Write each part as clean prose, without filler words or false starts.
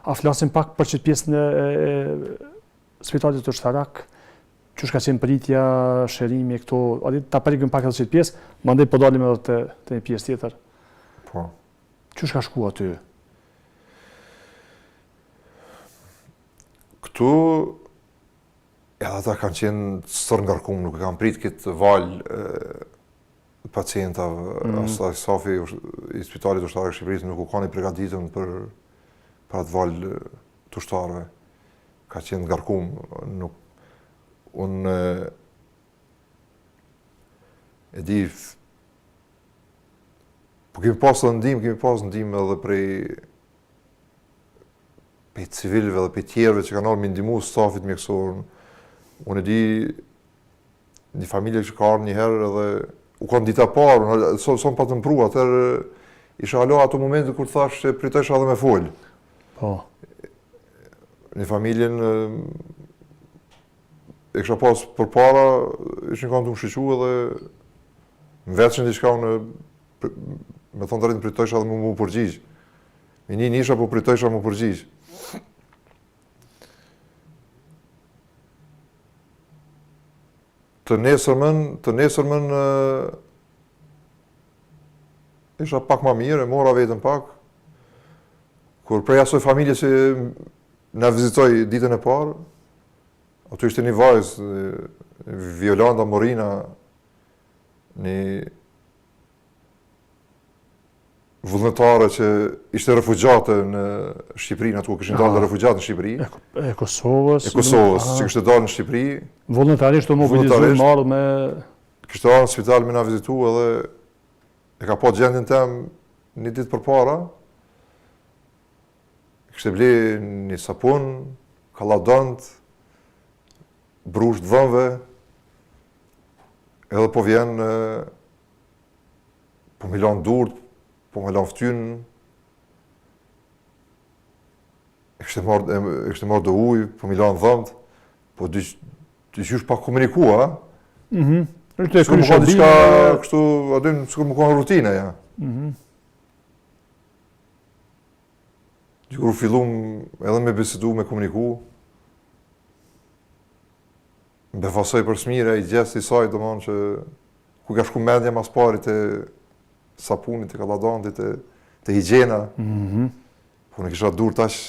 A flasim pak për çet pjesën e spitalit të Ushtarak, që ka qenë pritja, shërimi këto, ta përikëm pak edhe çet pjesë, mandej po dalim edhe te një pjesë tjetër. Po. Çu ka shku aty? Këtu edhe ata kanë qenë stër ngarkum, nuk e kanë prit këtë valë pacientave, asaj stafi i spitalit ushtarak Shqipërisë nuk u kanë i përgatitën për atë valë të ushtarëve. Ka qenë ngarkum, unë e di, po kemi pas ndihmë edhe prej civilëve dhe prej tjerëve që kanë ardhur me ndihmu stafit mjekësor. Unë e di një familje që ka ardhur një herë edhe u kanë dita parë, son pa të mpru, atëherë isha alo ato momente kur thash që pritesha edhe me fol. Po. Një familjen e kisha pas përpara, ishin kanë të më shqyqu edhe më vetëshin diçka unë, me thonë të rritë pritesha edhe mu përgjigj. Me një nisha po pritesha mu përgjigj. Të nesërmën isha pak ma mirë, e mora vetën pak, kur prej asoj familje që na vizitoj ditën e parë, aty ishte një vajzë, Violanda Morina, një vullnetare që ishte refugjate në Shqipëri, aty ku kishin dalë refugjate në Shqipëri. E Kosovës. Që kishte dalë në Shqipëri. Vullnetarisht të mobilizuar marrë me... Kishte ardhur në spital me na vizitu edhe e ka pa gjendjen tem një ditë përpara. Kishte ble një sapun, kalladont, brusht dhëmve, edhe po vjen po me lan durt, po me lan ftyn. E kishte marrë do ujë, po me lan dhëmt, po dyqysh pa komunikua, sikur më ka diçka kështu, aty sikur më ka rutinë, ja. Kur fillum edhe me bisedu, me komuniku, më befasoj për smire, i gjesti i saj, domthonjë që ku ka shku mendja mas pari te sapunit, te kalladantit, te higjiena. Po në kisha dur tash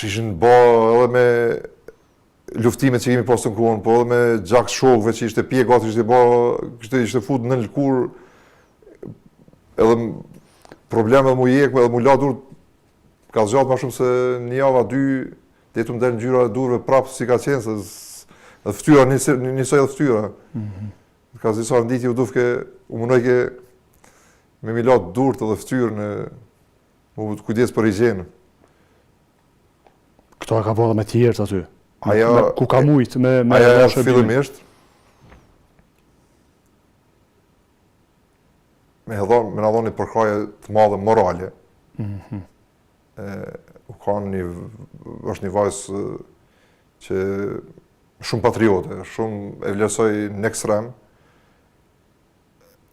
ishin bo edhe me luftimet që kemi pas të kohën, po edhe me gjak shokëve që ishte pje gati, ishte fut në lëkur, edhe probleme dhe mu jekme, edhe mu la dur, ka zgjatë ma shumë se një java, dy, detu më delë në gjyra e durve prapë si ka qenë, se edhe ftyra, njësoj edhe ftyra. Ka zisar në ditë u dufke, u munojke me mi la durët edhe ftyrë mu kujdes për higjenë. Këto ka bërë me tjertë aty? Ku ka mujtë me... Aja fillimisht, me na dhoni një përkraje të madhe morale. Është një vajzë që shumë patriote, shumë e vlerësoj në ekstrem,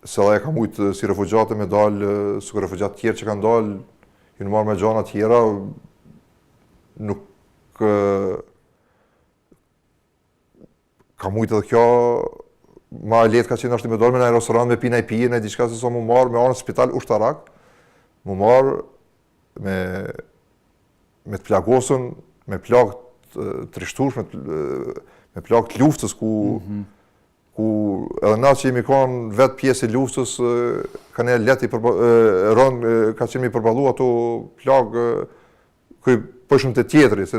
se edhe e ka mujtë si refugjate me dalë, si refugjate tjerë që kanë dalë, ju në marrë me gjana tjera, nuk ka mujtë edhe kjo, ma e letë ka qenë ashtë me dalë me në restoran, me pina i pije, në diçka se sa mu marrë me arën spital ushtarak, mu marrë me të plagosën, me plagë të rishtush, me plagë të luftës, ku edhe na që jemi kanë vetë pjesë i luftës, ka ne leti rënë, ka qenë mi përbalu ato plagë, këj përshëm të tjetëri, se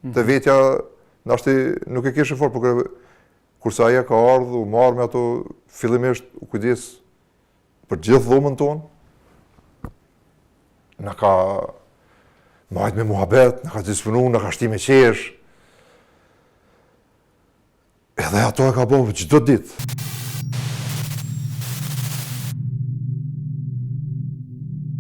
të vetja nashti nuk e kishë fort, por kurse aja ka ardhë, u marrë me ato fillimisht u kujdes për gjithë dhomën tonë, na ka majtë me muhabet, na ka disponu, na ka shti me qesh, edhe ato e ka bëhë çdo ditë.